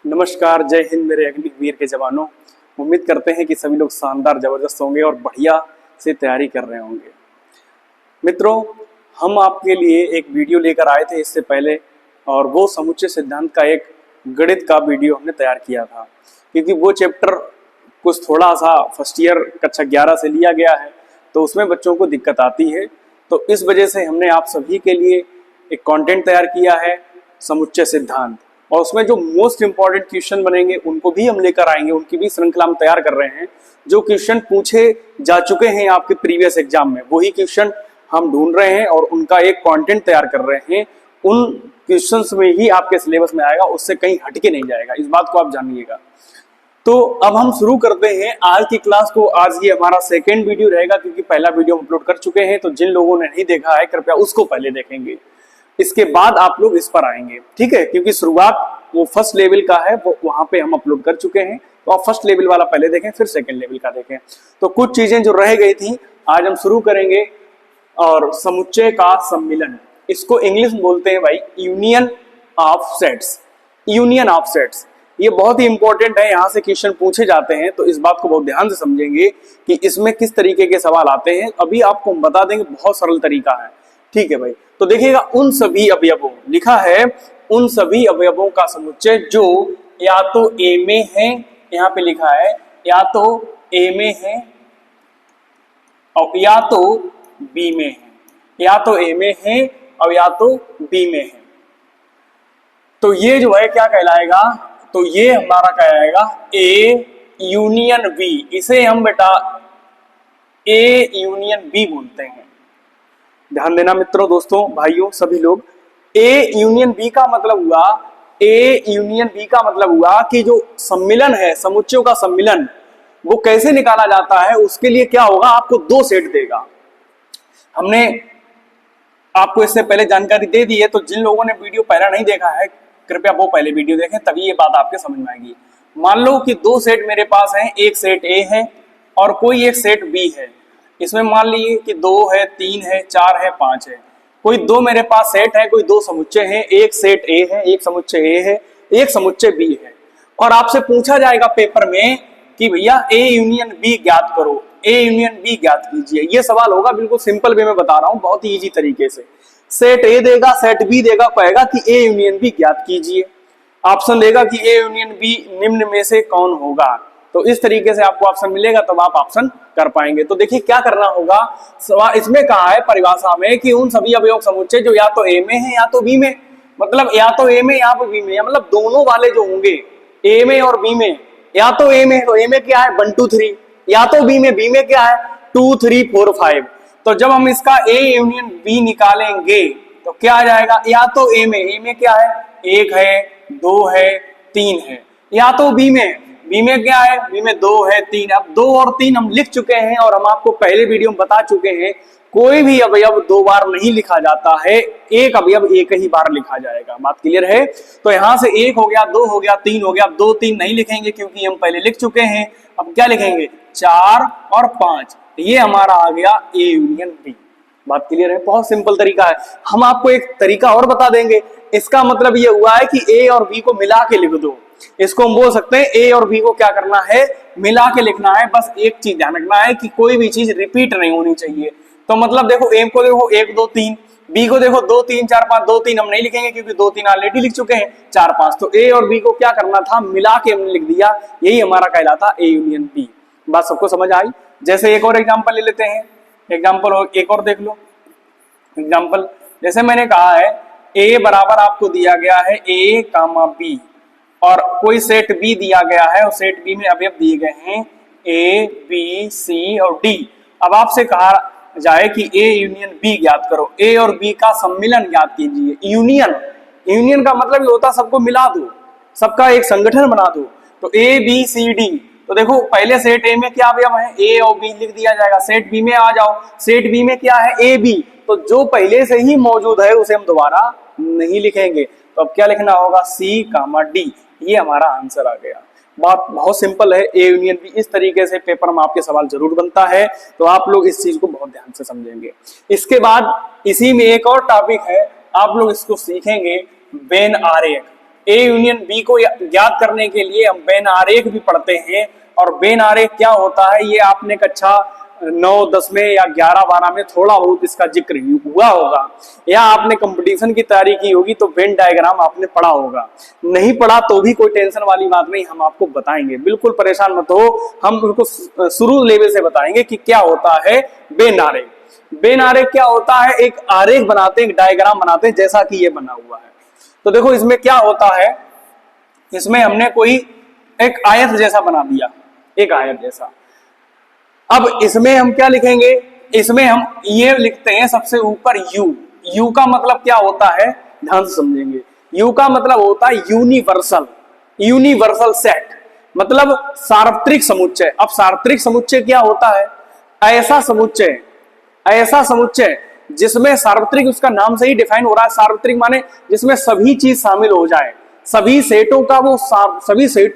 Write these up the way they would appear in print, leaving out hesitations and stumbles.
नमस्कार, जय हिंद मेरे अग्निवीर के जवानों। उम्मीद करते हैं कि सभी लोग शानदार जबरदस्त होंगे और बढ़िया से तैयारी कर रहे होंगे। मित्रों, हम आपके लिए एक वीडियो लेकर आए थे इससे पहले, और वो समुच्चय सिद्धांत का एक गणित का वीडियो हमने तैयार किया था, क्योंकि वो चैप्टर कुछ थोड़ा सा फर्स्ट ईयर कक्षा 11 से लिया गया है, तो उसमें बच्चों को दिक्कत आती है। तो इस वजह से हमने आप सभी के लिए एक कंटेंट तैयार किया है समुच्चय सिद्धांत, और उसमें जो मोस्ट इंपॉर्टेंट क्वेश्चन बनेंगे उनको भी हम लेकर आएंगे। उनकी भी श्रृंखला हम तैयार कर रहे हैं। जो क्वेश्चन पूछे जा चुके हैं आपके प्रीवियस एग्जाम में, वही क्वेश्चन हम ढूंढ रहे हैं और उनका एक कंटेंट तैयार कर रहे हैं। उन क्वेश्चंस में ही आपके सिलेबस में आएगा, उससे कहीं हटके नहीं जाएगा, इस बात को आप जानिएगा। तो अब हम शुरू करते हैं आज की क्लास को। आज ये हमारा सेकेंड वीडियो रहेगा, क्योंकि पहला वीडियो हम अपलोड कर चुके हैं। तो जिन लोगों ने नहीं देखा है, कृपया उसको पहले देखेंगे, इसके बाद आप लोग इस पर आएंगे, ठीक है। क्योंकि शुरुआत वो फर्स्ट लेवल का है, वो वहां पे हम अपलोड कर चुके हैं। तो आप फर्स्ट लेवल वाला पहले देखें, फिर सेकंड लेवल का देखें। तो कुछ चीजें जो रह गई थी आज हम शुरू करेंगे। और समुच्चय का सम्मिलन, इसको इंग्लिश में बोलते हैं भाई union of sets. Union of sets ये बहुत ही इंपॉर्टेंट है, यहाँ से क्वेश्चन पूछे जाते हैं। तो इस बात को बहुत ध्यान से समझेंगे कि इसमें किस तरीके के सवाल आते हैं। अभी आपको हम बता देंगे, बहुत सरल तरीका है, ठीक है भाई। तो देखिएगा, उन सभी अवयवों, लिखा है उन सभी अवयवों का समुच्चय जो या तो ए में है, यहाँ पे लिखा है या तो ए में है और या तो बी में है, या तो ए में है और या तो बी में है। तो ये जो है क्या कहलाएगा, तो ये हमारा कहलाएगा ए यूनियन बी। इसे हम बेटा ए यूनियन बी बोलते हैं। ध्यान देना मित्रों, दोस्तों, भाइयों, सभी लोग। ए यूनियन बी का मतलब हुआ, ए यूनियन बी का मतलब हुआ कि जो सम्मिलन है, समुच्चयों का सम्मिलन, वो कैसे निकाला जाता है। उसके लिए क्या होगा, आपको दो सेट देगा। हमने आपको इससे पहले जानकारी दे दी है। तो जिन लोगों ने वीडियो पहला नहीं देखा है, कृपया वो पहले वीडियो देखें, तभी ये बात आपके समझ में आएगी। मान लो कि दो सेट मेरे पास हैं, एक सेट ए है और कोई एक सेट बी है। इसमें मान लीजिए कि 2 है, 3 है, 4 है, 5 है। कोई दो मेरे पास सेट है, कोई दो समुच्चय है। एक सेट ए है, एक समुच्चय ए है, एक समुच्चय बी है। और आपसे पूछा जाएगा पेपर में कि भैया ए यूनियन बी ज्ञात करो, ए यूनियन बी ज्ञात कीजिए। ये सवाल होगा, बिल्कुल सिंपल वे में बता रहा हूं, बहुत ही इजी तरीके से। सेट ए देगा, सेट बी देगा, कहेगा कि ए यूनियन बी ज्ञात कीजिए। ऑप्शन देगा कि ए यूनियन बी निम्न में से कौन होगा। तो इस तरीके से आपको ऑप्शन मिलेगा, तब आप ऑप्शन कर पाएंगे। तो देखिए क्या करना होगा, इसमें कहा है परिभाषा में कि उन सभी अवयव समुच्चय जो या तो ए में है या तो बी में, मतलब या तो ए में या तो बी में, मतलब दोनों वाले जो होंगे ए में और बी में। या तो ए में, तो ए में क्या है 1 2 3, या तो बी में क्या है 2 3 4 5। तो जब हम इसका ए यूनियन बी निकालेंगे तो क्या आ जाएगा, या तो ए में क्या है 1 है, 2 है, 3 है। या तो बी में क्या है, बी में 2 है, 3। अब 2 और 3 हम लिख चुके हैं, और हम आपको पहले वीडियो में बता चुके हैं कोई भी अवयव 2 बार नहीं लिखा जाता है, एक अवयव एक ही बार लिखा जाएगा। बात क्लियर है। तो यहां से 1 हो गया, 2 हो गया, 3 हो गया। 2 3 नहीं लिखेंगे क्योंकि हम पहले लिख चुके हैं। अब क्या लिखेंगे 4 और 5। ये हमारा आ गया ए यूनियन बी। बात क्लियर है, बहुत सिंपल तरीका है। हम आपको एक तरीका और बता देंगे। इसका मतलब ये हुआ है कि ए और बी को मिला के लिख दो। इसको हम बोल सकते हैं ए और बी को क्या करना है, मिला के लिखना है। बस एक चीज ध्यान रखना है कि कोई भी चीज रिपीट नहीं होनी चाहिए। तो मतलब देखो, ए को देखो 1 2 3, बी को देखो 2 3 4 5। 2 3 हम नहीं लिखेंगे क्योंकि 2 3 ऑलरेडी लिख चुके हैं, 4 5। तो ए और बी को क्या करना था, मिला के हमने लिख दिया। यही हमारा कहलाता ए यूनियन बी। बात सबको समझ आई। जैसे एक और एग्जाम्पल ले लेते हैं। एग्जाम्पल एक और देख लो। एग्जाम्पल जैसे मैंने कहा है, ए बराबर आपको दिया गया है ए कामा बी, और कोई सेट बी दिया गया है, और सेट बी में अवयव दिए गए हैं ए बी सी और डी। अब आपसे कहा जाए कि ए यूनियन बी ज्ञात करो, ए और बी का सम्मिलन ज्ञात कीजिए। यूनियन का मतलब ये होता है सबको मिला दो, सबका एक संगठन बना दो। तो ए बी सी डी, तो देखो पहले सेट ए में क्या अवयव है, ए और बी लिख दिया जाएगा। सेट बी में आ जाओ, सेट बी में क्या है ए बी, तो जो पहले से ही मौजूद है उसे हम दोबारा नहीं लिखेंगे। तो अब क्या लिखना होगा, सी कामा डी। ये हमारा आंसर आ गया। बात बहुत सिंपल है। ए यूनियन बी, इस तरीके से पेपर में आपके सवाल जरूर बनता है। तो आप लोग इस चीज को बहुत ध्यान से समझेंगे। इसके बाद इसी में एक और टॉपिक है, आप लोग इसको सीखेंगे वेन आरेख। ए यूनियन बी को ज्ञात करने के लिए हम वेन आरेख भी पढ़ते हैं। और वेन आरेख क्या होता है ये आपने कक्षा 9, 10 में या 11, 12 में थोड़ा बहुत इसका जिक्र हुआ होगा, या आपने कंपटीशन की तैयारी की होगी तो वेन डायग्राम आपने पढ़ा होगा। नहीं पढ़ा तो भी कोई टेंशन वाली बात नहीं, हम आपको बताएंगे, बिल्कुल परेशान मत हो, हम उनको शुरू लेवल से बताएंगे कि क्या होता है वेन आरेख। वेन आरेख क्या होता है, एक आरेख बनाते हैं, एक डायग्राम बनाते हैं जैसा कि ये बना हुआ है। तो देखो इसमें क्या होता है, इसमें हमने कोई एक आयत जैसा बना दिया, एक आयत जैसा। अब इसमें हम क्या लिखेंगे, इसमें हम ये लिखते हैं सबसे ऊपर यू। यू का मतलब क्या होता है, ध्यान से समझेंगे। यू का मतलब होता है यूनिवर्सल, यूनिवर्सल सेट, मतलब सार्वत्रिक समुच्चय। अब सार्वत्रिक समुच्चय क्या होता है, ऐसा समुच्चय, ऐसा समुच्चय जिसमें सार्वत्रिक, उसका नाम से ही डिफाइन हो रहा है, सार्वत्रिक माने जिसमें सभी चीज शामिल हो जाए, सभी सेटों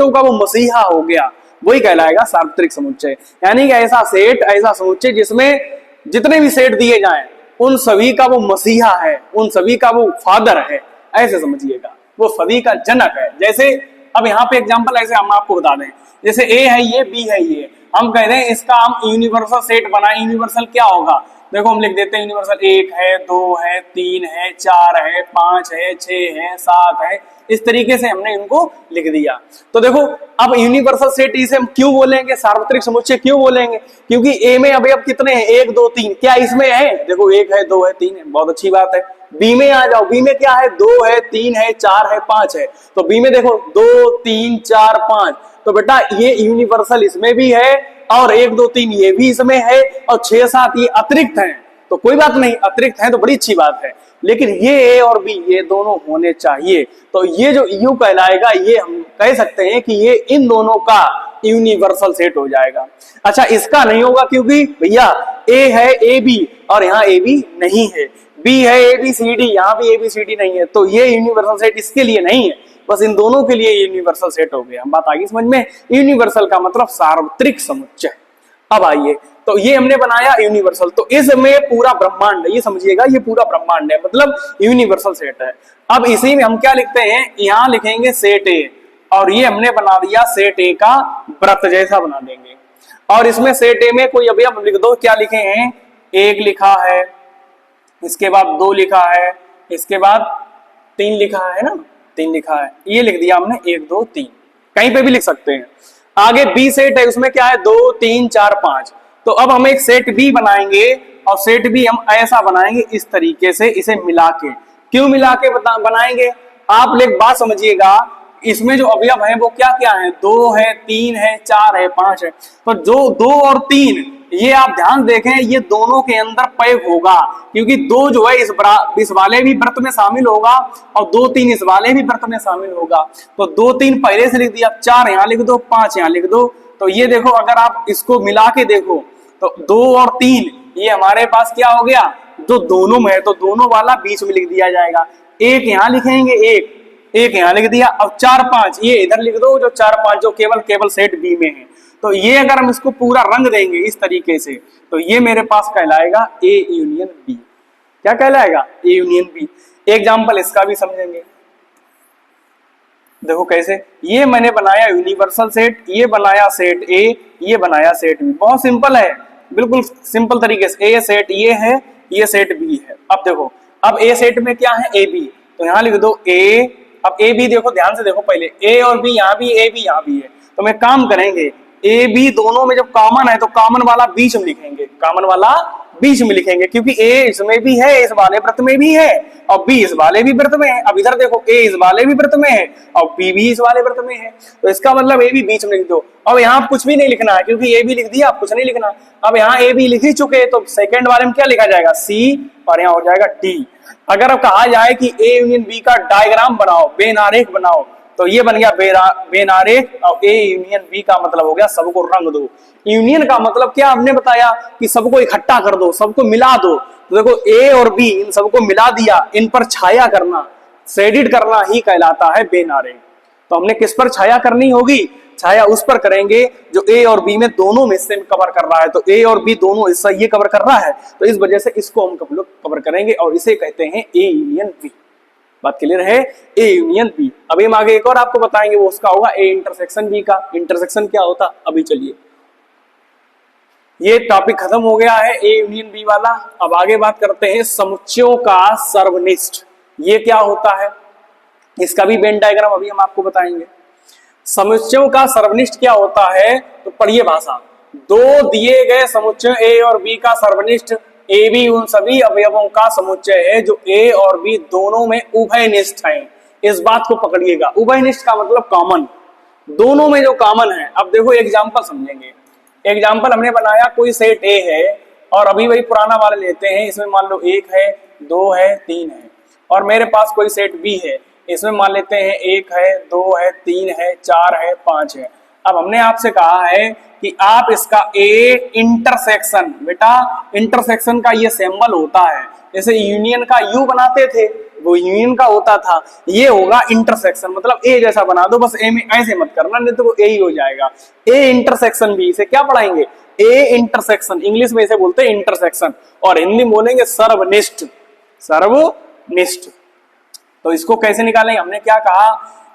का वो मसीहा हो गया, वही कहलाएगा सार्वत्रिक समुच्चय। यानी कि ऐसा सेट, ऐसा समुच्चय जिसमें जितने भी सेट दिए जाएं उन सभी का वो मसीहा है, उन सभी का वो फादर है, ऐसे समझिएगा, वो सभी का जनक है। जैसे अब यहाँ पे एग्जांपल ऐसे हम आपको बता दें, जैसे ए है ये, बी है ये, हम कह रहे हैं इसका हम यूनिवर्सल सेट बनाए। यूनिवर्सल क्या होगा, देखो हम लिख देते हैं यूनिवर्सल 1 है, 2 है, 3 है, 4 है, 5 है, 6 है, 7 है, इस तरीके से हमने इनको लिख दिया। तो देखो अब यूनिवर्सल सेट इसे हम क्यों बोलेंगे, सार्वत्रिक समुच्चय क्यों बोलेंगे, क्योंकि ए में अभी अब कितने हैं, 1, 2, 3, क्या इसमें है, देखो 1 है, 2 है, 3 है, बहुत अच्छी बात है। बी में आ जाओ, बी में क्या है, 2 है, 3 है, 4 है, 5 है, तो बी में देखो 2, 3, 4, 5, तो बेटा ये यूनिवर्सल इसमें भी है, और 1, 2, 3 ये भी इसमें है, और 6, 7 ये अतिरिक्त हैं, तो कोई बात नहीं, अतिरिक्त हैं तो बड़ी अच्छी बात है, लेकिन ये ए और बी ये दोनों होने चाहिए। तो ये जो यू कहलाएगा, ये हम कह सकते हैं कि ये इन दोनों का यूनिवर्सल सेट हो जाएगा। अच्छा इसका नहीं होगा क्योंकि भैया ए है ए बी और यहाँ ए बी नहीं है, बी है ए बी सी डी, यहाँ भी ए बी सी डी नहीं है, तो ये यूनिवर्सल सेट इसके लिए नहीं है, बस इन दोनों के लिए यूनिवर्सल सेट हो गया। हम बात आगे समझ में, यूनिवर्सल का मतलब सार्वत्रिक समुच्चय। अब आइए, तो ये हमने बनाया यूनिवर्सल, तो इसमें पूरा ब्रह्मांड, ये समझिएगा ये पूरा ब्रह्मांड है, मतलब यूनिवर्सल सेट है। अब इसी में हम क्या लिखते हैं, यहां लिखेंगे सेट ए, और ये हमने बना दिया सेट ए का व्रत जैसा बना देंगे। और इसमें सेट ए में कोई अभी आप लिख दो, क्या लिखे हैं, 1 लिखा है, इसके बाद 2 लिखा है, इसके बाद 3 लिखा है ना, 3 लिखा है, ये लिख दिया हमने 1, 2, 3, कहीं पे भी लिख सकते हैं। आगे बी सेट है, उसमें क्या है 2, 3, 4, 5, तो अब हम एक सेट बी बनाएंगे, और सेट बी हम ऐसा बनाएंगे इस तरीके से, इसे मिला के। क्यों मिला के बनाएंगे, आप एक बात समझिएगा, इसमें जो अवयव है वो क्या क्या है, 2 है, 3 है, 4 है, 5 है, तो जो 2 और 3 ये आप ध्यान देखें, ये दोनों के अंदर पैक होगा, क्योंकि 2 जो है इस वाले भी व्रत में शामिल होगा, और 2, 3 इस वाले भी व्रत में शामिल होगा, तो 2, 3 पहले से लिख दिया, 4 यहाँ लिख दो, 5 यहाँ लिख दो। तो ये देखो अगर आप इसको मिला के देखो तो 2 और 3 ये हमारे पास क्या हो गया, जो दोनों में है, तो दोनों वाला बीच में लिख दिया जाएगा, 1 यहाँ लिखेंगे, 1 यहाँ लिख दिया। अब 4, 5 ये इधर लिख दो, जो 4, 5 जो केवल सेट बी में है। तो ये अगर हम इसको पूरा रंग देंगे इस तरीके से, तो ये मेरे पास कहलाएगा ए यूनियन बी। क्या कहलाएगा, ए यूनियन बी। एग्जाम्पल इसका भी समझेंगे, देखो कैसे, ये मैंने बनाया यूनिवर्सल सेट, ये बनाया सेट ए, ये बनाया सेट बी, बहुत सिंपल है, बिल्कुल सिंपल तरीके से। ए सेट ये है, ये सेट बी है। अब देखो, अब ए सेट में क्या है, ए बी, तो यहाँ लिख दो ए। अब ए बी देखो, ध्यान से देखो, पहले ए और बी यहाँ भी, ए बी यहाँ भी है, तो मैं काम करेंगे, ए बी दोनों में जब कॉमन है तो कॉमन वाला बीच में लिखेंगे, कॉमन वाला बीच में लिखेंगे, क्योंकि ए इसमें भी है, इस वाले व्रत में भी है, और बी इस वाले भी व्रत में है। अब इधर देखो, ए इस वाले भी व्रत में है और बी भी इस वाले व्रत में है, तो इसका मतलब ए भी बीच में लिख दो। अब यहाँ कुछ भी नहीं लिखना है, क्योंकि ए बी लिख दिया, आप कुछ नहीं लिखना। अब यहाँ ए बी लिख ही चुके, तो सेकंड वाले में क्या लिखा जाएगा, सी, और यहाँ हो जाएगा डी। अगर अब कहा जाए कि ए यूनियन बी का डायग्राम बनाओ, वेन आरेख बनाओ, तो ये बन गया वेन आरेख, और ए यूनियन बी का मतलब हो गया सबको रंग दो। यूनियन का मतलब क्या हमने बताया कि सबको इकट्ठा कर दो, सबको मिला दो। तो देखो ए और बी इन सबको मिला दिया, इन पर छाया करना, शेडिड करना ही कहलाता है वेन आरेख। तो हमने किस पर छाया करनी होगी, छाया उस पर करेंगे जो ए और बी में दोनों हिस्से में कवर कर रहा है। तो ए और बी दोनों हिस्सा ये कवर कर रहा है, तो इस वजह से इसको हम कवर करेंगे, और इसे कहते हैं ए यूनियन बी। बात क्लियर है? A union B. अभी हम आगे एक और आपको बताएंगे, वो उसका होगा ए इंटरसेक्शन बी का। इंटरसेक्शन क्या होता अभी चलिए, ये टॉपिक खत्म हो गया है ए यूनियन बी वाला। अब आगे बात करते हैं समुच्चयों का सर्वनिष्ठ। ये क्या होता है, इसका भी वेन डायग्राम अभी हम आपको बताएंगे। समुच्चयों का सर्वनिष्ठ क्या होता है, तो पढ़िए भाषा। दो दिए गए समुच्चय ए और बी का सर्वनिष्ठ ए बी उन सभी अवयवों का समुच्चय है जो ए और बी दोनों में उभयनिष्ठ है। इस बात को पकड़िएगा, उभयनिष्ठ का मतलब कॉमन, दोनों में जो कॉमन है। अब देखो एग्जाम्पल समझेंगे। एग्जाम्पल हमने बनाया, कोई सेट ए है और अभी वही पुराना वाला लेते हैं, इसमें मान लो 1 है 2 है 3 है, और मेरे पास कोई सेट बी है, इसमें मान लेते हैं 1 है 2 है 3 है 4 है 5 है। अब हमने आपसे कहा है कि आप इसका ए इंटरसेक्शन, बेटा इंटरसेक्शन का ये सिंबल होता है, जैसे यूनियन का यू बनाते थे वो यूनियन का होता था, ये होगा इंटरसेक्शन, मतलब ए जैसा बना दो, बस ए में ऐसे मत करना नहीं तो वो ए ही हो जाएगा। ए इंटरसेक्शन बी, इसे क्या पढ़ाएंगे, ए इंटरसेक्शन, इंग्लिश में इसे बोलते हैं इंटरसेक्शन, और हिंदी में बोलेंगे सर्वनिष्ठ, सर्वनिष्ठ। तो इसको कैसे निकालेंगे, हमने क्या कहा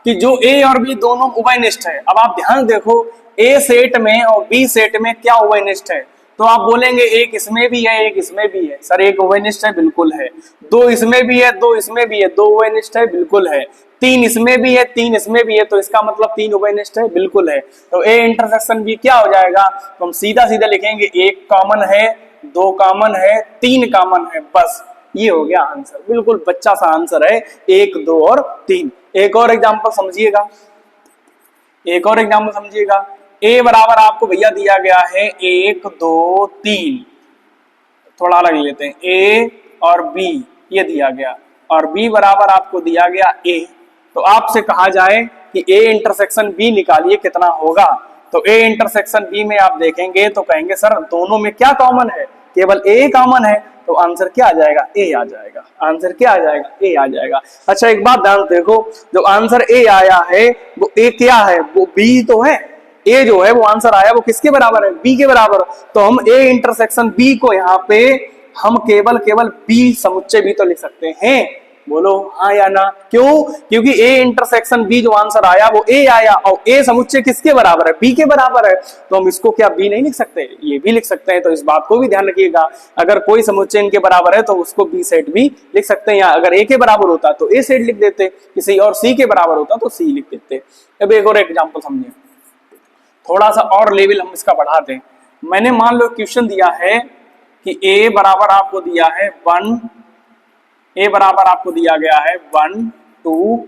कि जो ए और बी दोनों उभयनिष्ठ है। अब आप ध्यान देखो, ए सेट में और बी सेट में क्या उभयनिष्ठ है, तो आप बोलेंगे एक इसमें भी है एक इसमें भी है, सर एक उभयनिष्ठ है, बिल्कुल है। दो इसमें भी है दो इसमें भी है, दो उभयनिष्ठ है, बिल्कुल है। तीन इसमें भी है तीन इसमें भी है, तो इसका मतलब तीन उभयनिष्ठ है, बिल्कुल है। तो ए इंटरसेक्शन बी क्या हो जाएगा, तो हम सीधा सीधा लिखेंगे एक कॉमन है, दो कॉमन है, तीन कॉमन है, बस ये हो गया आंसर। बिल्कुल बच्चा सा आंसर है, 1 2 और 3। एक और एग्जांपल समझिएगा, एक और एग्जांपल समझिएगा। ए बराबर आपको भैया दिया गया है 1 2 3, थोड़ा अलग लेते हैं, ए और बी ये दिया गया, और बी बराबर आपको दिया गया ए। तो आपसे कहा जाए कि ए इंटरसेक्शन बी निकालिए कितना होगा, तो ए इंटरसेक्शन बी में आप देखेंगे तो कहेंगे सर दोनों में क्या कॉमन है, केवल ए कॉमन है, तो आंसर क्या आ जाएगा, ए आ जाएगा। आंसर क्या आ जाएगा, ए आ जाएगा। अच्छा एक बात ध्यान देखो, जो आंसर ए आया है वो ए क्या है, वो बी तो है। ए जो है वो आंसर आया वो किसके बराबर है, बी के बराबर। तो हम ए इंटरसेक्शन बी को यहाँ पे हम केवल बी समुच्चय भी तो लिख सकते हैं, बोलो हाँ या ना। क्यों, क्योंकि ए इंटरसेक्शन बी जो आंसर आया वो ए आया, और ए समुच्चय किसके बराबर है, बी के बराबर है। तो हम इसको क्या बी नहीं लिख सकते, ये भी लिख सकते हैं। तो इस बात को भी ध्यान रखिएगा, अगर कोई समुच्चय इनके बराबर है तो उसको बी सेट भी लिख सकते हैं, या अगर ए के बराबर होता तो ए सेट लिख देते, किसी और सी के बराबर होता तो सी लिख देते। अब एक और एग्जाम्पल समझिए, थोड़ा सा और लेवल हम इसका बढ़ा दें। मैंने मान लो क्वेश्चन दिया है कि ए बराबर आपको दिया है 1, ए बराबर आपको दिया गया है 1 2,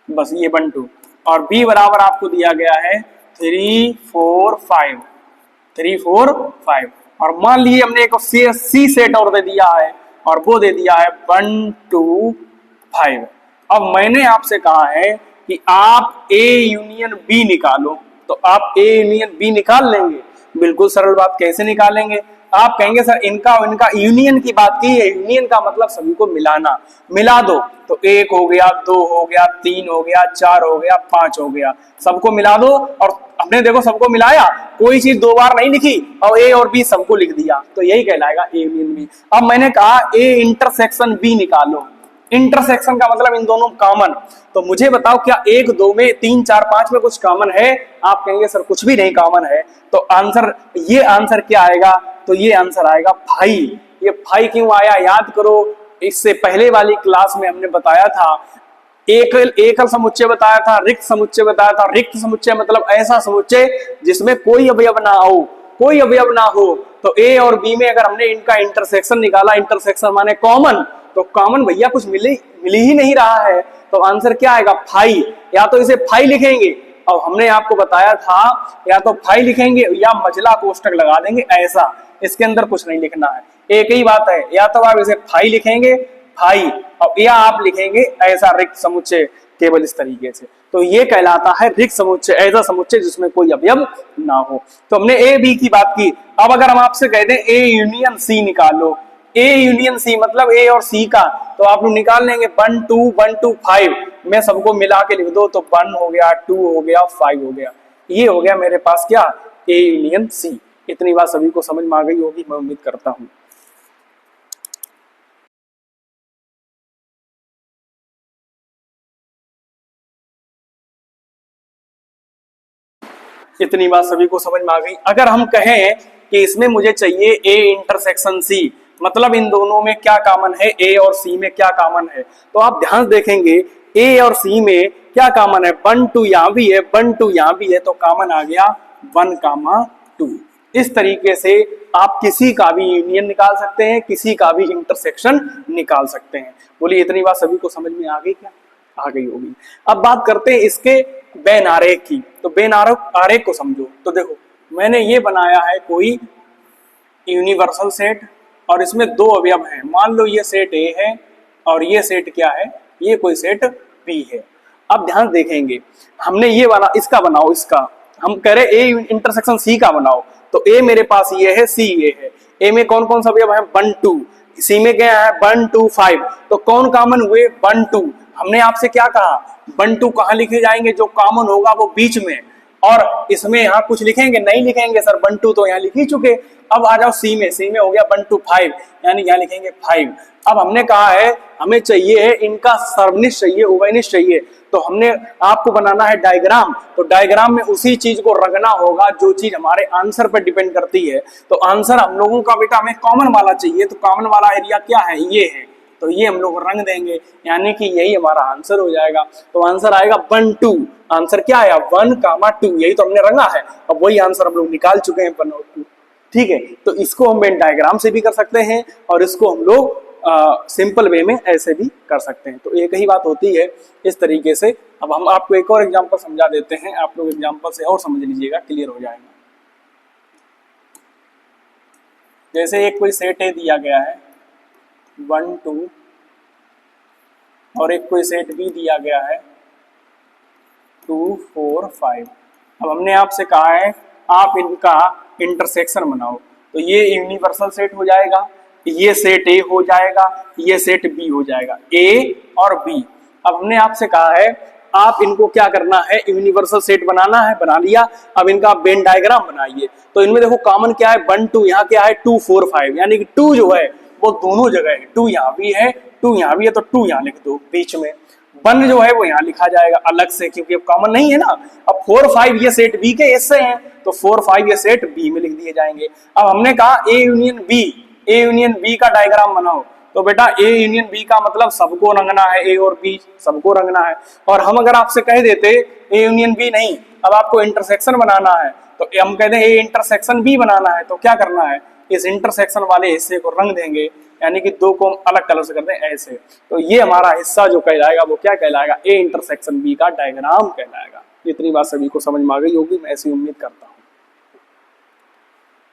बस ये 1 2, और बी बराबर आपको दिया गया है 3 4 5, 3 4 5, और मान लीजिए हमने एक सी सेट और दे दिया है, और वो दे दिया है 1 2 5। अब मैंने आपसे कहा है कि आप ए यूनियन बी निकालो, तो आप ए यूनियन बी निकाल लेंगे, बिल्कुल सरल बात। कैसे निकालेंगे, आप कहेंगे सर इनका और इनका यूनियन की बात की है, यूनियन का मतलब सभी को मिलाना, मिला दो, तो 1 हो गया 2 हो गया 3 हो गया 4 हो गया 5 हो गया, सबको मिला दो। और हमने देखो सबको मिलाया, कोई चीज दो बार नहीं लिखी, और ए और बी सबको लिख दिया, तो यही कहलाएगा ए यूनियन बी। अब मैंने कहा ए इंटरसेक्शन बी निकालो, इंटरसेक्शन का मतलब इन दोनों कॉमन। तो मुझे बताओ क्या 1 2 में 3 4 5 में कुछ कॉमन है, आप कहेंगे सर कुछ भी नहीं कॉमन है, तो आंसर ये आंसर क्या आएगा, तो ये आंसर आएगा फाई। ये फाई क्यों आया, याद करो, इससे पहले वाली क्लास में हमने बताया था, एकल समुच्चय बताया था, रिक्त समुच्चय बताया था। रिक्त समुच्चय मतलब ऐसा समुच्चय जिसमें कोई अवयव ना हो, कोई अवयव ना हो। तो ए और बी में अगर हमने इनका इंटरसेक्शन निकाला, इंटरसेक्शन माने कॉमन, तो कॉमन भैया कुछ मिल ही नहीं रहा है, तो आंसर क्या आएगा, फाई। या तो इसे फाई लिखेंगे, अब हमने आपको बताया था या तो फाई लिखेंगे या मझला कोष्टक लगा देंगे, ऐसा, इसके अंदर कुछ नहीं लिखना है, एक ही बात है। या तो आप इसे फाई लिखेंगे, फाई, और या आप लिखेंगे ऐसा रिक्त समुच्चय, केवल इस तरीके से। तो ये कहलाता है रिक्त समुच्चय, ऐसा समुच्चय जिसमें कोई अवयव ना हो। तो हमने ए बी की बात की। अब अगर हम आपसे कह दें ए यूनियन सी निकालो, ए यूनियन सी मतलब ए और सी का, तो आप लोग निकाल लेंगे 1 2 1 2 5 में सबको मिला के लिख दो, तो 1 हो गया 2 हो गया 5 हो गया, ये हो गया मेरे पास क्या, ए यूनियन सी। इतनी बात सभी को समझ में आ गई होगी, मैं उम्मीद करता हूं। इतनी बात सभी को समझ में आ गई। अगर हम कहें कि इसमें मुझे चाहिए ए इंटरसेक्शन सी, मतलब इन दोनों में क्या कॉमन है, ए और सी में क्या कॉमन है, तो आप ध्यान से देखेंगे ए और सी में क्या कॉमन है, 1 2 यहां भी है, 1 2 यहां भी है, तो कॉमन आ गया 1, 2। इस तरीके से आप किसी का भी यूनियन निकाल सकते हैं, किसी का भी इंटरसेक्शन निकाल सकते हैं। बोलिए इतनी बात सभी को समझ में आ गई क्या? आ गई होगी। अब बात करते हैं इसके बेन आरेख की। तो बेन आरेख को समझो। तो देखो मैंने ये बनाया है कोई यूनिवर्सल सेट और इसमें दो अवयव हैं। मान लो ये सेट ए है और ये सेट क्या है, ये कोई सेट बी है। अब ध्यान देखेंगे हमने ये वाला इसका बनाओ, इसका हम कह रहे ए इंटरसेक्शन सी का बनाओ। तो ए मेरे पास ये है, सी ये है। ए में कौन कौन सा अवयव है, 1 2, सी में क्या है 1 2 5। तो कौन कॉमन हुए, 1 2। हमने आपसे क्या कहा, 1 2 कहां लिखे जाएंगे, जो कॉमन होगा वो बीच में। और इसमें यहाँ कुछ लिखेंगे, नहीं लिखेंगे सर, 1 2 तो यहाँ लिख ही चुके। अब आ जाओ सी में, सी में हो गया 1 2 5, यानी यहाँ लिखेंगे 5। अब हमने कहा है हमें चाहिए इनका सर्वनिष्ठ चाहिए, उभयनिष्ठ चाहिए। तो हमने आपको बनाना है डायग्राम। तो डायग्राम में उसी चीज को रखना होगा जो चीज हमारे आंसर पर डिपेंड करती है। तो आंसर हम लोगों का बेटा हमें कॉमन वाला चाहिए। तो कॉमन वाला एरिया क्या है, ये है। तो ये हम लोग रंग देंगे, यानी कि यही हमारा आंसर हो जाएगा। तो आंसर आएगा 1 2। आंसर क्या आया, 1, 2। यही तो हमने रंगा है। अब वही आंसर हम लोग निकाल चुके हैं 1 और 2। ठीक है, तो इसको हम वेन डायग्राम से भी कर सकते हैं और इसको हम लोग सिंपल वे में ऐसे भी कर सकते हैं। तो एक ही बात होती है इस तरीके से। अब हम आपको एक और एग्जांपल समझा देते हैं, आप लोग एग्जांपल से और समझ लीजिएगा, क्लियर हो जाएगा। जैसे एक कोई सेट ए दिया गया है 1 2 और एक कोई सेट बी दिया गया है 2 4 5। अब हमने आपसे कहा है आप इनका इंटरसेक्शन बनाओ। तो ये यूनिवर्सल सेट हो जाएगा, ये सेट ए हो जाएगा, ये सेट बी हो जाएगा, ए और बी। अब हमने आपसे कहा है आप इनको क्या करना है, यूनिवर्सल सेट बनाना है, बना लिया। अब इनका आप वेन डायग्राम बनाइए। तो इनमें देखो कॉमन क्या है, 1 2, यहाँ क्या है 2 4 5, यानी कि 2 जो है वो दोनों जगह है। 2 यहाँ भी है, 2 यहाँ भी है, तो 2 यहाँ लिख दो बीच में। 1 जो है वो यहाँ लिखा जाएगा अलग से, क्योंकि अब कॉमन नहीं है ना। अब 4 5 ये सेट बी के हिस्से हैं, तो 4 5 ये सेट बी में लिख दिए जाएंगे। अब हमने कहा A union B, A union B का डायग्राम बनाओ। तो बेटा ए यूनियन बी का मतलब सबको रंगना है, ए और बी सबको रंगना है। और हम अगर आपसे कह देते ए यूनियन बी नहीं, अब आपको इंटरसेक्शन बनाना है, तो हम कहते हैं ए इंटरसेक्शन बी बनाना है। तो क्या करना है, इस इंटरसेक्शन वाले हिस्से को रंग देंगे, यानी कि दो को अलग कलर से कर दें ऐसे। तो ये हमारा हिस्सा जो कहलाएगा वो क्या कहलाएगा, ए इंटरसेक्शन बी का डायग्राम कहलाएगा। इतनी बात सभी को समझ में आ गई होगी, मैं ऐसी उम्मीद करता हूँ।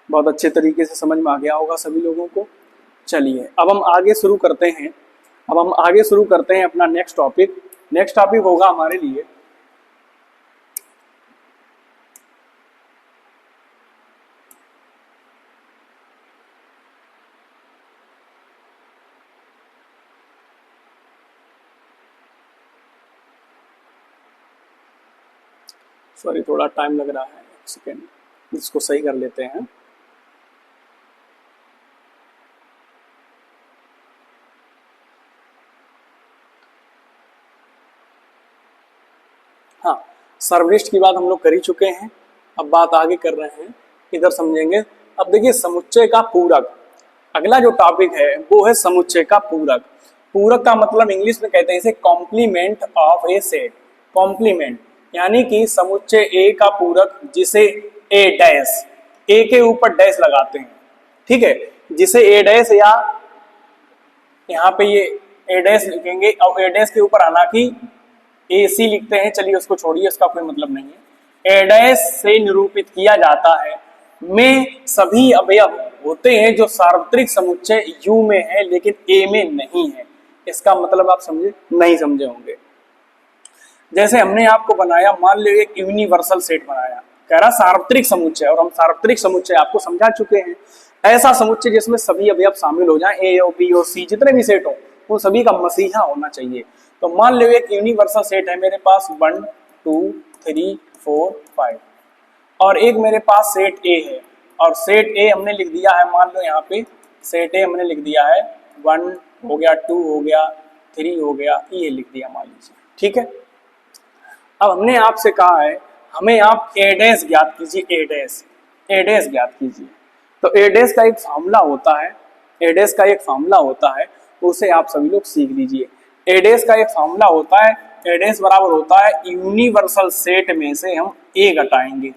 बहुत अच्छे तरीके से समझ में आ गया होगा सभी लोगों को। चलिए अब हम आगे शुरू करते हैं। अब हम आगे शुरू करते हैं अपना नेक्स्ट टॉपिक। नेक्स्ट टॉपिक होगा हमारे लिए सॉरी थोड़ा टाइम लग रहा है, एक सेकेंड, इसको सही कर लेते हैं। हाँ, सर्वनिष्ठ की बात हम लोग कर ही चुके हैं। अब बात आगे कर रहे हैं, इधर समझेंगे। अब देखिए समुच्चय का पूरक, अगला जो टॉपिक है वो है समुच्चय का पूरक। पूरक का मतलब इंग्लिश में कहते हैं इसे complement of A set. Complement यानी कि समुच्चय ए का पूरक, जिसे ए डैश, ए के ऊपर डैश लगाते हैं, ठीक है, जिसे ए डैश, या यहाँ पे ये ए डैश लिखेंगे और ए डैश के ऊपर आना कि ए सी लिखते हैं, चलिए उसको छोड़िए, उसका कोई मतलब नहीं है। ए डैश से निरूपित किया जाता है में सभी अवयव होते हैं जो सार्वत्रिक समुच्चय यू में है लेकिन ए में नहीं है। इसका मतलब आप समझे, नहीं समझे होंगे। जैसे हमने आपको बनाया, मान लो एक यूनिवर्सल सेट बनाया, कह रहा सार्वत्रिक समुच्चय, और हम सार्वत्रिक समुच्चय आपको समझा चुके हैं। ऐसा समुच्चय जिसमें सभी अवयव शामिल हो जाएं, ए और बी और सी जितने भी सेट हो, उन सभी का मसीहा होना चाहिए। तो मान लो एक यूनिवर्सल सेट है मेरे पास 1 2 3 4 5, और एक मेरे पास सेट ए है, और सेट ए हमने लिख दिया है, मान लो यहाँ पे सेट ए हमने लिख दिया है 1 हो गया, 2 हो गया, 3 हो गया, ये लिख दिया मान लीजिए, ठीक है। अब हमने आपसे कहा है हमें आप ए डैश ज्ञात कीजिए, ए डैश ज्ञात कीजिए। तो ए डैश का एक फार्मूला होता है, ए डैश का एक फार्मूला होता है, उसे आप सभी लोग सीख लीजिए। ए डैश का एक फार्मूला होता है, ए डैश बराबर होता है यूनिवर्सल सेट में से हम ए घटाएंगे,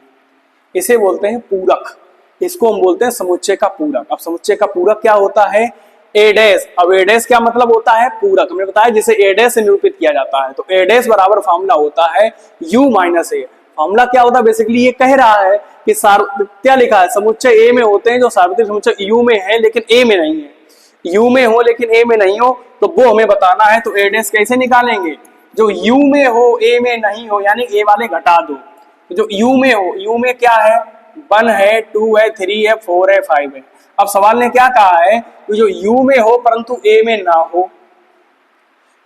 इसे बोलते हैं पूरक, इसको हम बोलते हैं समुच्चय का पूरक। अब समुच्चय का पूरक क्या होता है? ए डैश। अब ए डैश क्या मतलब होता है? पूरक। हमने बताया जिसे ए डैश से निरूपित किया जाता है। तो ए डैश बराबर फार्मूला होता है u माइनस ए। फार्मूला क्या होता है? बेसिकली ये कह रहा है कि क्या लिखा है, समुच्चय ए में होते हैं जो सार्वत्रिक समुच्चय u में है लेकिन ए में नहीं है, u में हो लेकिन ए में नहीं हो, तो वो हमें बताना है। तो ए डैश कैसे निकालेंगे? जो u में हो ए में नहीं हो, यानी ए वाले घटा दो। तो जो u में हो, u में क्या है? 1 है, 2 है, 3 है, 4 है, 5 है। अब सवाल ने क्या कहा है कि जो u में हो परंतु a में ना हो,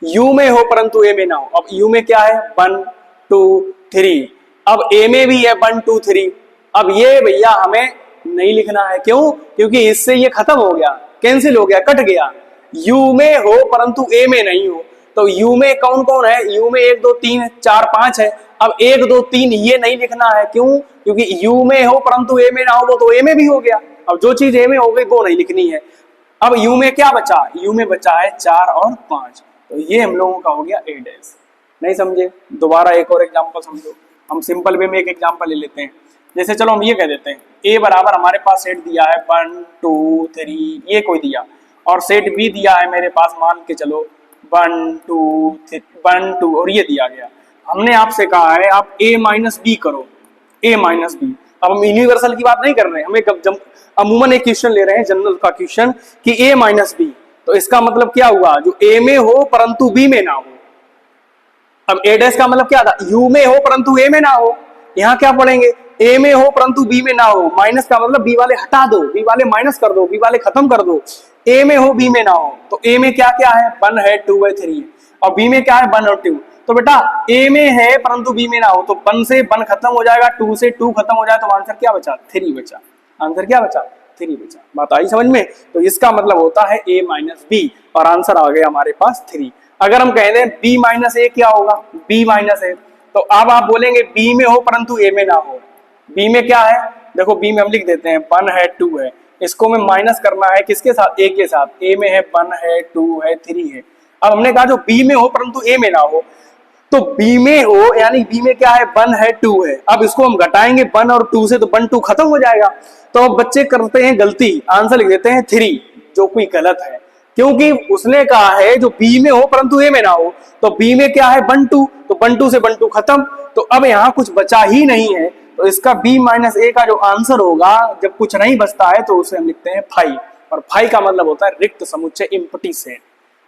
u में हो परंतु a में ना हो। अब u में क्या है? 1 2 3। अब a में भी है 1 2 3। अब ये भैया हमें नहीं लिखना है, क्यों? क्योंकि इससे ये खत्म हो गया, कैंसिल हो गया, कट गया। u में हो परंतु a में नहीं हो, तो u में कौन कौन है? u में 1 2 3 4 5 है। अब 1 2 3 ये नहीं लिखना है, क्यों? क्योंकि u में हो परंतु a में ना हो, वो तो a में भी हो गया। अब जो चीज a में हो गई वो नहीं लिखनी है। अब u में क्या बचा? u में बचा है 4 और 5। तो ये हम लोगों का हो गया ए डैश। नहीं समझे? दोबारा एक और एग्जांपल समझो। हम सिंपल वे में एक एग्जांपल ले लेते हैं। जैसे चलो हम ये कह देते हैं a बराबर हमारे पास सेट दिया है 1 2 3, ये कोई दिया, और सेट b दिया है मेरे पास, मान के चलो 1 2 1 2, और ये दिया गया। हमने आपसे कहा है आप a माइनस बी करो, a माइनस बी। अब हम यूनिवर्सल की बात नहीं कर रहे हैं, हमें अमूमन एक क्वेश्चन ले रहे हैं, जनरल का क्वेश्चन, कि a माइनस बी। तो इसका मतलब क्या हुआ? जो a में हो परंतु b में ना हो। अब a डैश का मतलब क्या था? u में हो परंतु a में ना हो। यहाँ क्या पढ़ेंगे? a में हो परंतु b में ना हो। माइनस का मतलब b वाले हटा दो, b वाले माइनस कर दो, b वाले खत्म कर दो। a में हो b में ना हो, तो a में क्या क्या है? 1 है, 2 है, 3 है, और b में क्या है? 1 और 2। तो बेटा a में है परंतु b में ना हो, तो 1 से 1 खत्म हो जाएगा, 2 से 2 खत्म हो जाए, तो आंसर क्या बचा? 3 बचा। आंसर क्या बचा? 3 बचा। बात आई समझ में? तो इसका मतलब होता है a माइनस बी, और आंसर आ गया हमारे पास 3। अगर हम कह दें b माइनस ए क्या होगा? b माइनस ए, तो अब आप बोलेंगे b में हो परंतु a में ना हो। b में क्या है? देखो b में हम लिख देते हैं 1 है, 2 है, इसको हमें माइनस करना है किसके साथ? a के साथ। a में है 1 है, 2 है, 3 है। अब हमने कहा जो b में हो परंतु a में ना हो, तो b में हो यानी b में क्या है? 1 है, 2 है। अब इसको हम घटाएंगे 1 और 2 से, तो 1 2 खत्म हो जाएगा। तो अब बच्चे करते हैं गलती, आंसर लिख देते हैं 3, जो कोई गलत है, क्योंकि उसने कहा है जो b में हो परंतु a में ना हो। तो b में क्या है? 1 2, तो 1 2 से 1 2 खत्म। तो अब यहाँ कुछ बचा ही नहीं है, तो इसका b माइनस ए का जो आंसर होगा, जब कुछ नहीं बचता है तो उसे हम लिखते हैं 5। और 5 का मतलब होता है रिक्त समुच्चय, एम्प्टी सेट।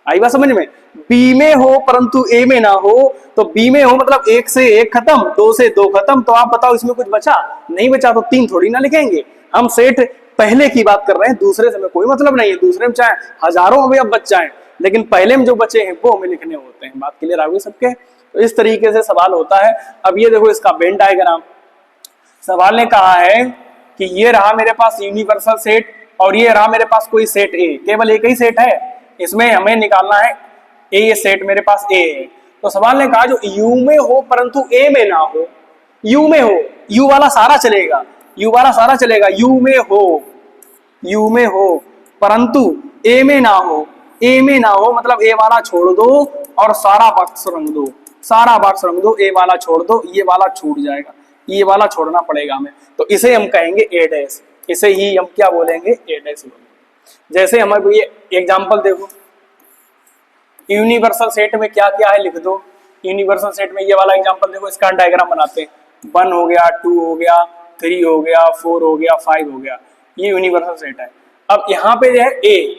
आई बात समझ में? b में हो परंतु a में ना हो, तो b में हो मतलब 1 से 1 खत्म, 2 से 2 खत्म। तो आप बताओ इसमें कुछ बचा? नहीं बचा, तो 3 थोड़ी ना लिखेंगे। हम सेट पहले की बात कर रहे हैं, दूसरे से हमें कोई मतलब नहीं है। दूसरे में चाहे हजारों हमें अब बच जाए, लेकिन पहले में जो बचे हैं वो हमें लिखने होते हैं। बात क्लियर आ गई सबके? तो इस तरीके से सवाल होता है। अब ये देखो इसका वेन डायग्राम। सवाल ने कहा है कि ये रहा मेरे पास यूनिवर्सल सेट, और ये रहा मेरे पास कोई सेट ए, केवल एक ही सेट है, इसमें हमें निकालना है ए। ये सेट मेरे पास ए है। तो सवाल ने कहा जो यू में हो परंतु ए में ना हो, यू में हो, यू वाला सारा चलेगा, यू वाला सारा चलेगा, यू में हो, यू में हो परंतु ए में ना हो। ए में ना हो मतलब ए वाला छोड़ दो और सारा बॉक्स रंग दो, सारा बॉक्स रंग दो, ए वाला छोड़ दो, ये वाला छूट जाएगा, ये वाला छोड़ना पड़ेगा हमें। तो इसे हम कहेंगे ए डैश, इसे ही हम क्या बोलेंगे? ए डैश बोलेंगे। जैसे हमारे ये एग्जांपल देखो, यूनिवर्सल सेट में क्या क्या है लिख दो। यूनिवर्सल सेट में ये वाला एग्जांपल देखो, इसका डायग्राम बनाते हैं। 1 हो गया, 2 हो गया, 3 हो गया, 4 हो गया, 5 हो गया, ये यूनिवर्सल सेट है। अब यहाँ पे जो है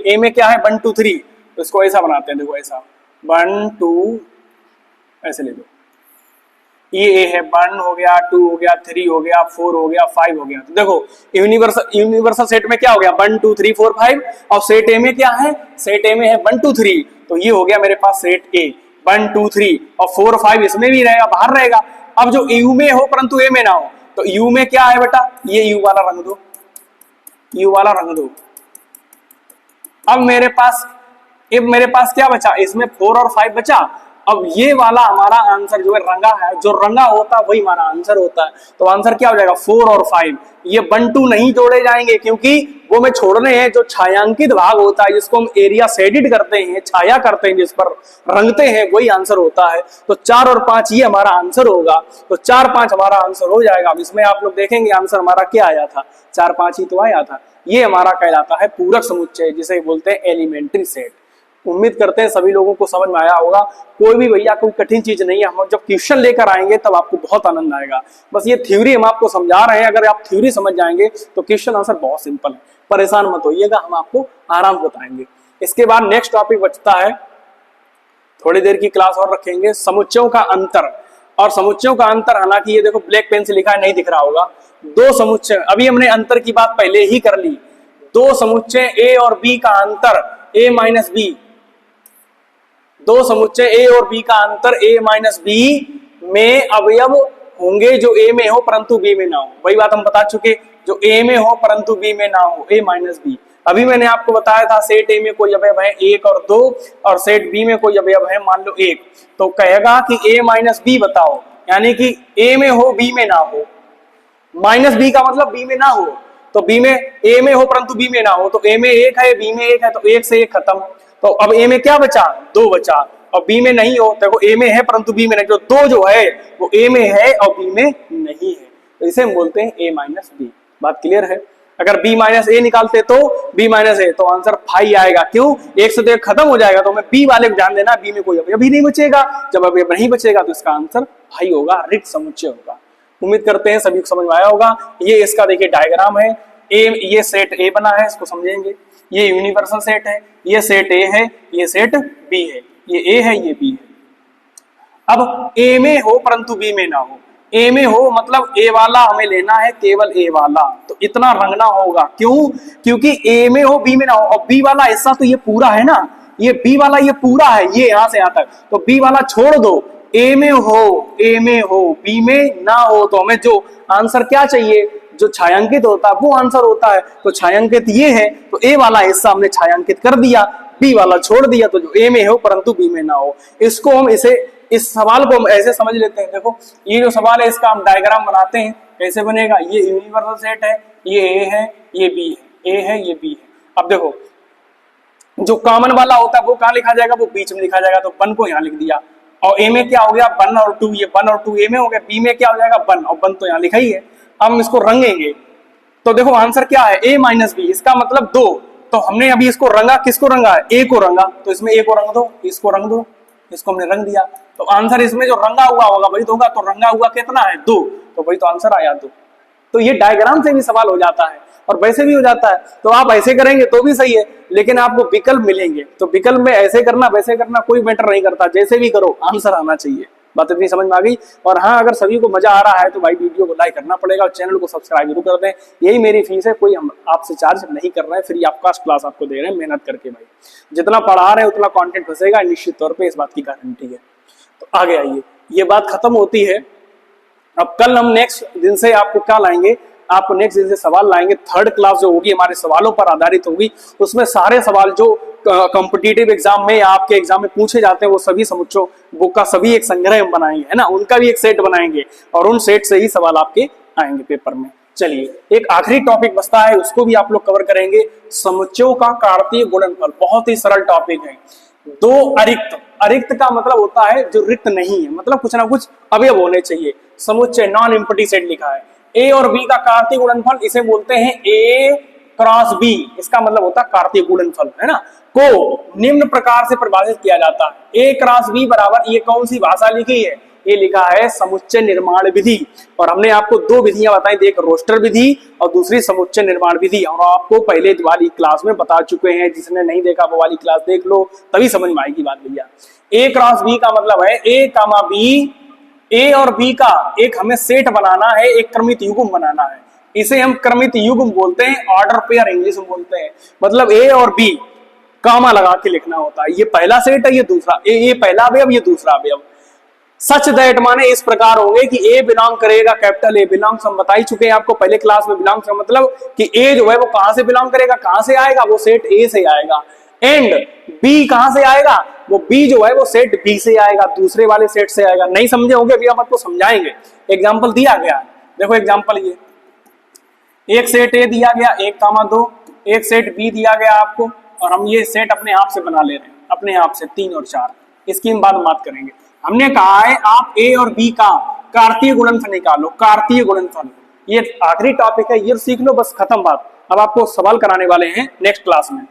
ए में क्या है? 1 2 3, तो इसको ऐसा बनाते हैं, देखो ऐसा 1 2 ऐसे ले दो। ये ए है, 1 हो गया, 2 हो गया, 3 हो गया, 4 हो गया, 5 हो गया। तो देखो यूनिवर्सल सेट में क्या हो गया? 1 2 3 4 5। और सेट ए में क्या है? सेट ए में है 1 2 3, तो ये हो गया मेरे पास सेट ए। 1 2 3 और 4 5 इसमें भी रहेगा, बाहर रहेगा। अब जो यू में हो परंतु ए में ना हो, तो यू में क्या है बेटा? ये यू वाला रंग दो, यू वाला रंग दो। अब मेरे पास क्या बचा? इसमें 4 और 5 बचा, अब ये वाला हमारा आंसर जो है रंगा है, जो रंगा होता है वही हमारा आंसर होता है। तो आंसर क्या हो जाएगा 4 और 5। ये 1 2 नहीं जोड़े जाएंगे क्योंकि वो में छोड़ने हैं। जो छायांकित भाग होता है जिसको हम एरिया शेडेड करते हैं, छाया करते हैं, जिस पर रंगते हैं, वही आंसर होता है। तो 4 और 5 ये हमारा आंसर होगा। तो 4 5 हमारा आंसर हो जाएगा। अब इसमें आप लोग देखेंगे आंसर हमारा क्या आया था, 4 5 ही तो आया था। ये हमारा कहलाता है पूरक समुच्चय, जिसे बोलते हैं एलिमेंट्री सेट। उम्मीद करते हैं सभी लोगों को समझ में आया होगा। कोई भी भैया कोई कठिन चीज नहीं है। हम जब क्वेश्चन लेकर आएंगे तब आपको बहुत आनंद आएगा। बस ये थ्योरी हम आपको समझा रहे हैं, अगर आप थ्योरी समझ जाएंगे तो क्वेश्चन आंसर बहुत सिंपल है। परेशान मत होइएगा, हम आपको आराम बताएंगे। इसके बाद नेक्स्ट टॉपिक बचता है, थोड़ी देर की क्लास और रखेंगे, समुच्चयों का अंतर। और समुच्चयों का अंतर, हालांकि ये देखो ब्लैक पेन से लिखा है, नहीं दिख रहा होगा। दो समुच्चय, अभी हमने अंतर की बात पहले ही कर ली। दो समुच्चय ए और बी का अंतर a माइनस बी, दो समुच्चय ए और बी का अंतर a माइनस बी में अवयव होंगे जो a में हो परंतु b में ना हो। वही बात हम बता चुके, जो a में हो परंतु b में ना हो, a माइनस बी। अभी मैंने आपको बताया था सेट ए में कोई अवयव है 1 और 2 और सेट बी में कोई अवयव है मान लो 1, तो कहेगा कि a माइनस बी बताओ, यानी कि a में हो b में ना हो। माइनस बी का मतलब b में ना हो, तो b में a में हो परंतु b में ना हो। तो a में 1 है, b में 1 है, तो 1 से 1 खत्म। तो अब a में क्या बचा, 2 बचा। और b में नहीं हो, देखो a में है परंतु b में नहीं, जो 2 जो है वो a में है और b में नहीं है, तो इसे हम बोलते हैं a माइनस बी। बात क्लियर है। अगर b माइनस ए निकालते तो b माइनस ए, तो आंसर 5 आएगा। क्यों, 1 से तो 1 खत्म हो जाएगा। तो मैं b वाले को ध्यान देना, b में कोई अवयव नहीं बचेगा। जब अवयव नहीं बचेगा तो इसका आंसर 5 होगा, रिक्त समुच्चय होगा। उम्मीद करते हैं सभी को समझ में आया होगा। ये इसका देखिए डायग्राम है। ये सेट ए बना है, इसको समझेंगे। ये यूनिवर्सल सेट है, ये सेट ए है, ये सेट बी है, ये ए है, ये बी है। अब ए में हो परंतु बी में ना हो। ए में हो मतलब ए वाला हमें लेना है, केवल ए वाला, तो इतना रंगना होगा। क्यों, क्योंकि ए में हो बी में ना हो। और बी वाला हिस्सा तो ये पूरा है ना, ये बी वाला ये पूरा है, ये यहां से यहां तक, तो बी वाला छोड़ दो। ए में हो बी में ना हो, तो हमें जो आंसर क्या चाहिए, जो छायांकित होता है वो आंसर होता है। तो छायांकित ये है, तो ए वाला हिस्सा हमने छायांकित कर दिया, बी वाला छोड़ दिया, तो जो ए में हो परंतु बी में ना हो। इसको हम इस सवाल को हम ऐसे समझ लेते हैं। देखो ये जो सवाल है इसका हम डायग्राम बनाते हैं, कैसे बनेगा। ये यूनिवर्सल सेट है, ये ए है, ये बी है, ए है, ये बी है। अब देखो जो कॉमन वाला होता है वो कहाँ लिखा जाएगा, वो बीच में लिखा जाएगा। तो 1 को यहाँ लिख दिया। और ए में क्या हो गया 1 और 2, ये 1 और 2 ए में हो गया। बी में क्या हो जाएगा 1 और 1 तो यहाँ लिखा ही है। हम इसको रंगेंगे, तो देखो आंसर क्या है a माइनस बी, इसका मतलब 2। तो हमने अभी इसको रंगा, किसको रंगा, a को रंगा, तो इसमें a को रंग दो, इसको रंग दो, इसको हमने रंग दिया। तो आंसर इसमें जो रंगा हुआ होगा वही तो होगा। तो रंगा हुआ कितना है 2, तो वही तो आंसर आया 2। तो ये डायग्राम से भी सवाल हो जाता है और वैसे भी हो जाता है। तो आप ऐसे करेंगे तो भी सही है, लेकिन आपको विकल्प मिलेंगे। तो विकल्प में ऐसे करना वैसे करना कोई मैटर नहीं करता, जैसे भी करो आंसर आना चाहिए। बात इतनी समझ में आ गई। और हाँ, अगर सभी को मजा आ रहा है तो भाई वीडियो को लाइक करना पड़ेगा और चैनल को सब्सक्राइब जरूर कर दें। यही मेरी फीस है, कोई हम आपसे चार्ज नहीं कर रहे हैं, फ्री ऑफ कॉस्ट क्लास आपको दे रहे हैं मेहनत करके। भाई जितना पढ़ा रहे हैं उतना कंटेंट फंसेगा, निश्चित तौर पे इस बात की गारंटी है। तो आगे आइए, ये बात खत्म होती है। अब कल हम नेक्स्ट दिन से आपको क्या लाएंगे, आपको नेक्स्ट दिन से सवाल लाएंगे। 3rd क्लास जो होगी हमारे सवालों पर आधारित होगी। उसमें सारे सवाल जो कॉम्पिटिटिव एग्जाम में या आपके एग्जाम में पूछे जाते हैं वो सभी समुच्चयों बुक का सभी एक संग्रह हम बनाएंगे, है ना, उनका भी एक सेट बनाएंगे और उन सेट से ही सवाल आपके आएंगे पेपर में। चलिए एक आखिरी टॉपिक बचता है, उसको भी आप लोग कवर करेंगे, समुच्चयों का कार्तीय गुणनफल। बहुत ही सरल टॉपिक है। 2 अरिक्त, अरिक्त का मतलब होता है जो रिक्त नहीं है, मतलब कुछ ना कुछ अवयव होने चाहिए। समुच्चय नॉन एम्प्टी सेट लिखा है। ए और बी का कार्तीय गुणनफल, इसे बोलते हैं ए क्रॉस बी, इसका मतलब होता है कार्तीय गुणनफल, है ना, को निम्न प्रकार से परिभाषित किया जाता है। ए क्रॉस बी बराबर, ये कौन सी भाषा लिखी है, ये लिखा है समुच्चय निर्माण विधि। और हमने आपको 2 विधियां बताई थी, एक रोस्टर विधि और दूसरी समुच्चय निर्माण विधि, और आपको पहले वाली क्लास में बता चुके हैं। जिसने नहीं देखा वो वाली क्लास देख लो, तभी समझ में आएगी बात भैया। ए क्रॉस बी का मतलब है ए कामा बी, ए और बी का एक हमें सेट बनाना है, एक क्रमित युग्म बनाना है। इसे हम क्रमित युग्म बोलते हैं, ऑर्डर पेयर इंग्लिश में बोलते हैं। मतलब ए और बी कामा लगा के लिखना होता है। ये पहला सेट है, ये दूसरा, ये पहला अवयव, ये दूसरा अवयव। सच दैट माने इस प्रकार होंगे कि ए बिलोंग करेगा, कैपिटल ए बिलोंग्स, हम बता ही चुके हैं आपको पहले क्लास में। बिलोंग्स का मतलब कि ए जो है वो कहां से बिलोंग करेगा, कहां से आएगा, वो सेट ए से आएगा। एंड बी कहां से आएगा, वो बी जो है वो सेट बी से आएगा, दूसरे वाले सेट से आएगा। नहीं समझे होंगे अभी हम आपको समझाएंगे। एग्जाम्पल दिया गया है, देखो एग्जाम्पल ये, एक सेट ए दिया गया 1,2, एक सेट बी दिया गया आपको, और हम ये सेट अपने आप से बना ले रहे हैं, अपने आप से 3 और 4। इसकी हम बाद में बात करेंगे। हमने कहा है आप ए और बी का कार्तीय गुणनफल निकालो, कार्तीय गुणनफल। ये आखिरी टॉपिक है, ये सीख लो बस, खत्म बात। अब आपको सवाल कराने वाले हैं नेक्स्ट क्लास में।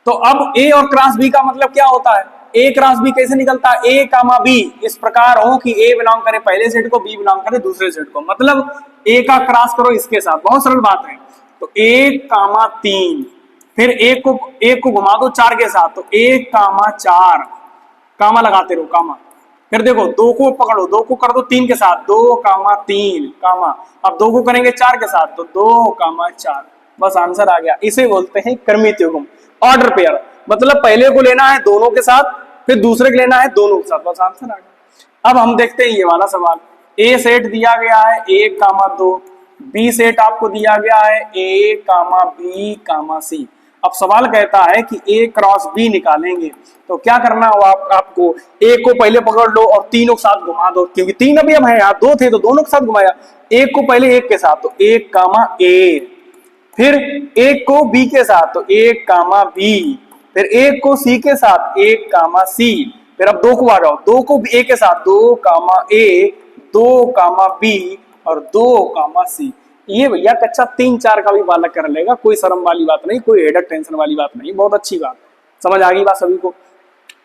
तो अब ए और क्रॉस बी का मतलब क्या होता है, ए क्रॉस बी कैसे निकलता है, ए कामा बी इस प्रकार हो कि ए बिलोंग करे पहले सेट को, बी बिलोंग करे दूसरे सेट को। मतलब ए का क्रॉस करो इसके साथ, बहुत सरल बात है। तो 1,3, फिर एक को घुमा दो 4 के साथ, तो 1,4, कामा लगाते रहो कामा। फिर देखो 2 को पकड़ो, 2 को कर दो 3 के साथ, 2,3 कामा। अब 2 को करेंगे 4 के साथ, तो 2,4, बस आंसर आ गया। इसे बोलते हैं क्रमित युग्म, ऑर्डर पेयर। मतलब पहले को लेना है दोनों के साथ, फिर दूसरे को लेना है दोनों के साथ, बस आंसर आ गया। अब हम देखते हैं ये वाला सवाल। ए सेट दिया गया है 1,2, बी सेट आपको दिया गया है A, B, C। अब सवाल कहता है कि A क्रॉस B निकालेंगे, तो क्या करना होगा आपको, A को पहले पकड़ लो और तीनों के साथ घुमा दो, क्योंकि 3 अभी हम है यार, 2 थे तो दोनों के साथ घुमाया। एक को पहले 1 के साथ, तो 1, फिर एक को B के साथ, तो 1, फिर एक को C के साथ 1, फिर अब 2 को आ जाओ, 2 को A के साथ 2, 2, B और 2, C। ये भैया कक्षा 3-4 का भी बालक कर लेगा, कोई शर्म वाली बात नहीं, कोई हेडक टेंशन वाली बात नहीं, बहुत अच्छी बात। समझ आ गई बात सभी को,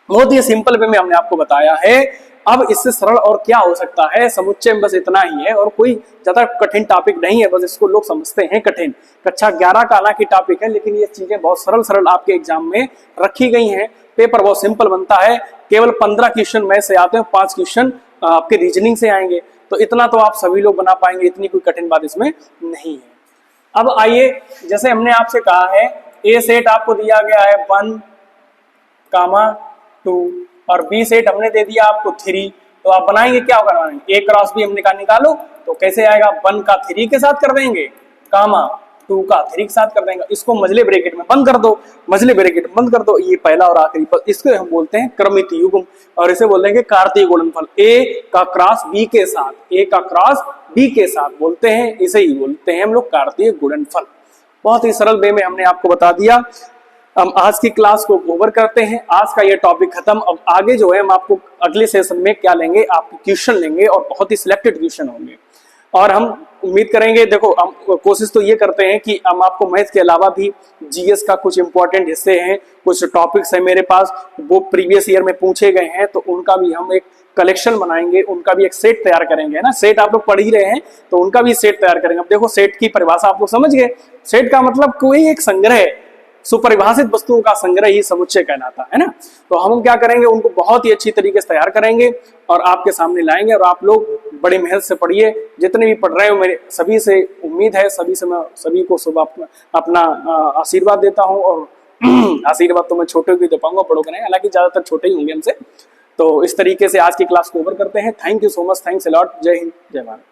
बहुत ही सिंपल वे में हमने आपको बताया है। अब इससे सरल और क्या हो सकता है, समुच्चय में बस इतना ही है और कोई ज्यादा कठिन टॉपिक नहीं है, बस इसको लोग समझते हैं कठिन। कक्षा 11 का हालांकि टॉपिक है, लेकिन ये चीजें बहुत सरल सरल आपके एग्जाम में रखी गई हैं। पेपर बहुत सिंपल बनता है, केवल 15 क्वेश्चन मैथ से आते हैं, 5 क्वेश्चन आपके रीजनिंग से आएंगे, तो इतना तो आप सभी लोग बना पाएंगे, इतनी कोई कठिन बात इसमें नहीं है। अब आइए, जैसे हमने आपसे कहा है ए सेट आपको दिया गया है 1, 2 और बी सेट हमने दे दिया आपको 3, तो आप बनाएंगे क्या होगा, ए क्रॉस बी हमने कहा निकालो, तो कैसे आएगा, 1 का 3 के साथ कर देंगे, 2 का 3 के साथ कर देंगे, इसको मझले ब्रैकेट में बंद कर दो, मझले ब्रैकेट बंद कर दो, ये पहला और आखिरी पद, इसको हम बोलते हैं क्रमित युग्म, और इसे बोल देंगे कार्तीय गुणनफल। ए का क्रॉस बी के साथ, ए का क्रॉस बी के साथ बोलते हैं, इसे ही बोलते हैं हम लोग कार्तीय गुणनफल। बहुत ही सरल वे में हमने आपको बता दिया। हम आज की क्लास को ओवर करते हैं, आज का ये टॉपिक खत्म। अब आगे जो है हम आपको अगले सेशन में क्या लेंगे, आपको क्वेश्चन लेंगे और बहुत ही सिलेक्टेड क्वेश्चन होंगे, और हम उम्मीद करेंगे, देखो हम कोशिश तो ये करते हैं कि हम आपको मैथ के अलावा भी जीएस का कुछ इंपॉर्टेंट हिस्से हैं, कुछ टॉपिक्स है मेरे पास वो प्रीवियस ईयर में पूछे गए हैं, तो उनका भी हम एक कलेक्शन बनाएंगे, उनका भी एक सेट तैयार करेंगे, है ना। सेट आप लोग पढ़ ही रहे हैं, तो उनका भी सेट तैयार करेंगे। अब देखो सेट की परिभाषा आप लोग समझ गए, सेट का मतलब कोई एक संग्रह, सुपरिभाषित वस्तुओं का संग्रह ही समुच्चय कहलाता है ना। तो हम क्या करेंगे, उनको बहुत ही अच्छी तरीके से तैयार करेंगे और आपके सामने लाएंगे, और आप लोग बड़ी मेहनत से पढ़िए, जितने भी पढ़ रहे हो मेरे सभी से उम्मीद है, सभी से मैं सभी को सुबह अपना आशीर्वाद देता हूं, और आशीर्वाद तो मैं छोटे भी दे पाऊंगा, बड़ों को नहीं, हालांकि ज्यादातर छोटे ही होंगे हमसे। तो इस तरीके से आज की क्लास को ओवर करते हैं। Thank you so much, thanks a lot, जय हिंद, जय भारत।